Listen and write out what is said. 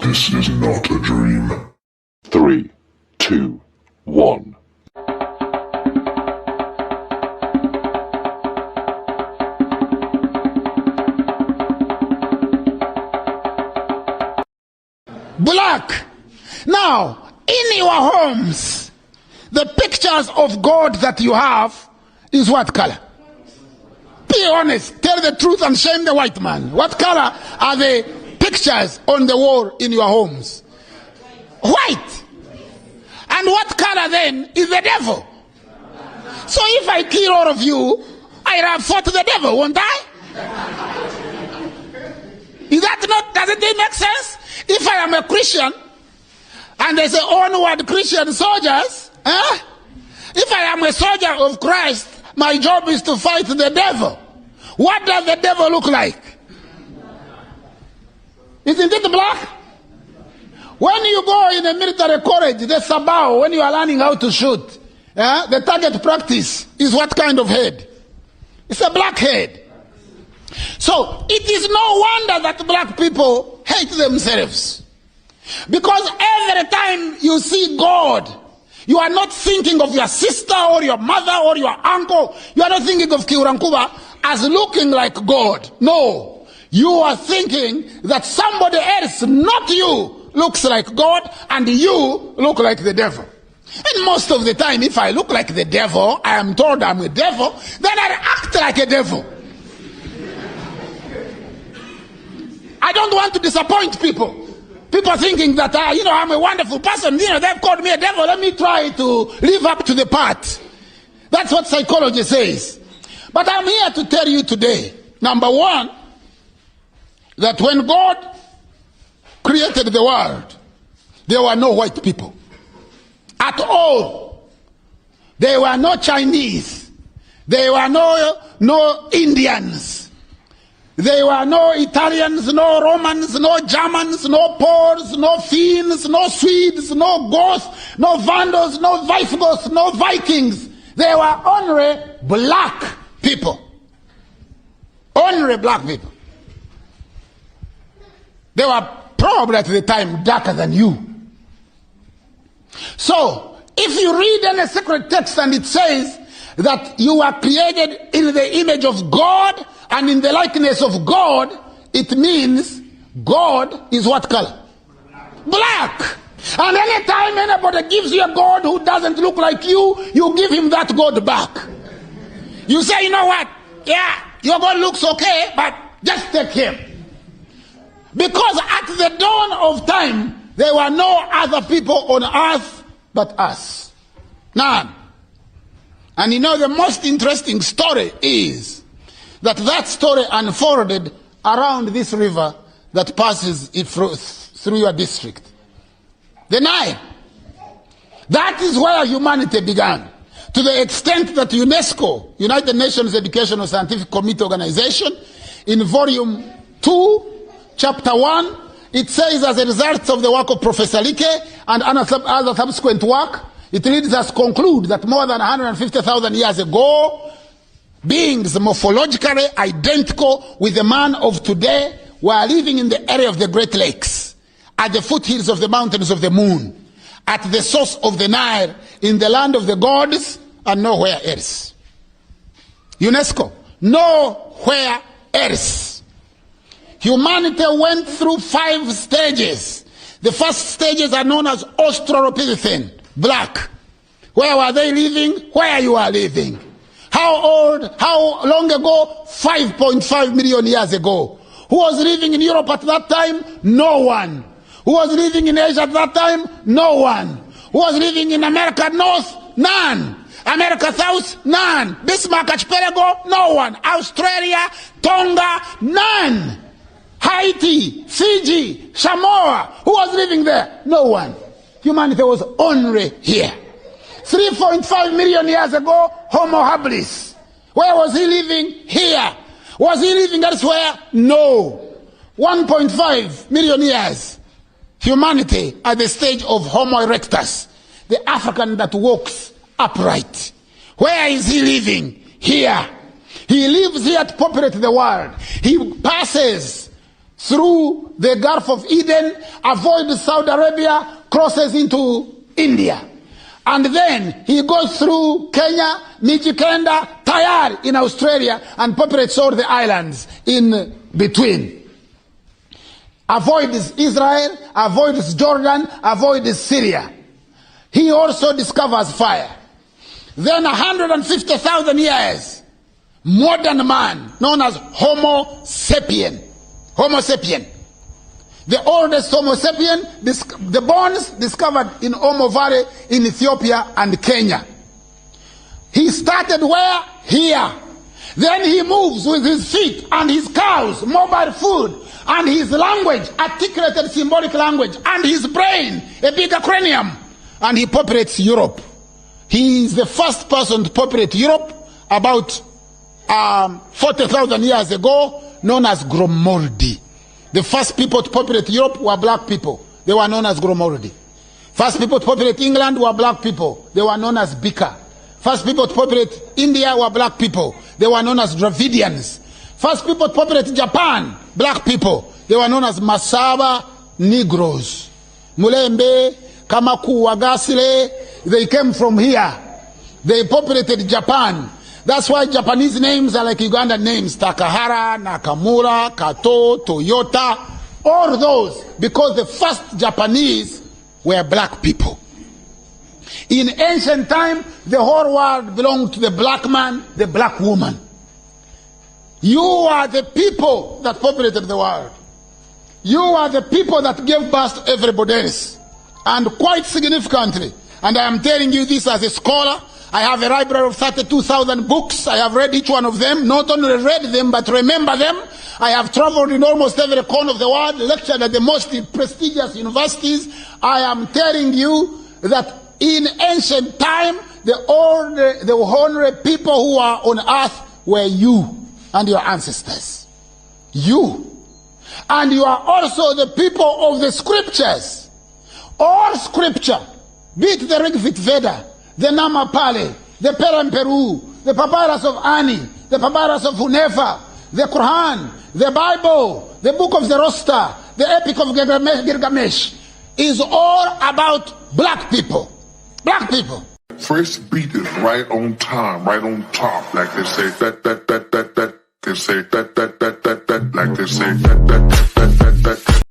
This is not a dream. 3, 2, 1. Black. Now, in your homes, the pictures of God that you have is what color? Be honest, tell the truth and shame the white man. What color are the pictures on the wall in your homes? White. And what color then is the devil? So if I kill all of you, I have fought the devil, won't I? Is that not, doesn't it make sense? If I am a Christian, and they say onward Christian soldiers, if I am a soldier of Christ, my job is to fight the devil. What does the devil look like? Isn't it black? When you go in a military college, the sabao, when you are learning how to shoot, the target practice is what kind of head? It's a black head. So it is no wonder that black people hate themselves. Because every time you see God, you are not thinking of your sister or your mother or your uncle. You are not thinking of Kiurankuba as looking like God. No. You are thinking that somebody else, not you, looks like God, and you look like the devil. And most of the time, if I look like the devil, I am told I'm a devil, then I act like a devil. I don't want to disappoint people. People thinking that, I'm a wonderful person. They've called me a devil. Let me try to live up to the part. That's what psychology says. But I'm here to tell you today, number one, that when God created the world, there were no white people at all. There were no Chinese. There were no Indians. There were no Italians, no Romans, no Germans, no Poles, no Finns, no Swedes, no Goths, no Vandals, no Visigoths, no Vikings. There were only black people. Only black people. They were probably at the time darker than you. So, if you read any sacred text and it says that you are created in the image of God and in the likeness of God, it means God is what color? Black. And anytime anybody gives you a God who doesn't look like you, you give him that God back. You say, you know what? Yeah, your God looks okay, but just take him. Because at the dawn of time, there were no other people on earth but us. None. And the most interesting story is that story unfolded around this river that passes it through your district. The Nile. That is where humanity began. To the extent that UNESCO, United Nations Educational Scientific Committee Organization, in volume 2, chapter 1, it says, as a result of the work of Professor Like and other subsequent work, it leads us to conclude that more than 150,000 years ago, beings morphologically identical with the man of today were living in the area of the Great Lakes, at the foothills of the mountains of the moon, at the source of the Nile, in the land of the gods, and nowhere else. UNESCO, nowhere else. Humanity went through 5 stages. The first stages are known as Australopithecine, black. Where were they living? Where you are living. How old? How long ago? 5.5 million years ago. Who was living in Europe at that time? No one. Who was living in Asia at that time? No one. Who was living in America North? None. America South? None. Bismarck Archipelago? No one. Australia? Tonga? None. Haiti? Fiji? Samoa? Who was living there? No one. Humanity was only here. 3.5 million years ago, Homo habilis. Where was he living? Here. Was he living elsewhere? No. 1.5 million years. Humanity at the stage of Homo erectus, the African that walks upright. Where is he living? Here. He lives here to populate the world. He passes through the Gulf of Eden, avoids Saudi Arabia, crosses into India. And then he goes through Kenya, Mijikenda, Tayar in Australia, and populates all the islands in between. Avoids Israel, avoids Jordan, avoids Syria. He also discovers fire. Then 150,000 years, modern man, known as Homo sapien. Homo sapien. The oldest Homo sapien, the bones discovered in Omo Valley in Ethiopia and Kenya. He started where? Here. Then he moves with his feet and his cows, mobile food, and his language, articulated symbolic language, and his brain, a bigger cranium, and he populates Europe. He is the first person to populate Europe about 40,000 years ago, known as Gromordi. The first people to populate Europe were black people. They were known as Gromordi. First people to populate England were black people. They were known as Bika. First people to populate India were black people. They were known as Dravidians. First people to populate Japan, black people. They were known as Masaba Negroes. Mulembe, Kamaku, Wagasile, they came from here. They populated Japan. That's why Japanese names are like Ugandan names. Takahara, Nakamura, Kato, Toyota, all those, because the first Japanese were black people. In ancient time, the whole world belonged to the black man, the black woman. You are the people that populated the world. You are the people that gave birth to everybody else. And quite significantly, and I am telling you this as a scholar, I have a library of 32,000 books. I have read each one of them, not only read them, but remember them. I have traveled in almost every corner of the world, lectured at the most prestigious universities. I am telling you that in ancient time, the ordinary people who are on earth were you and your ancestors. You. And you are also the people of the scriptures. All scripture, be it the Rig Veda, the Namapali, the Peramperu, the Papyrus of Ani, the Papyrus of Hunefa, the Quran, the Bible, the Book of the Rosta, the Epic of Gilgamesh, is all about black people. Black people. First beat is right on time, right on top. Like they say, that. They say, that. Like they say, that.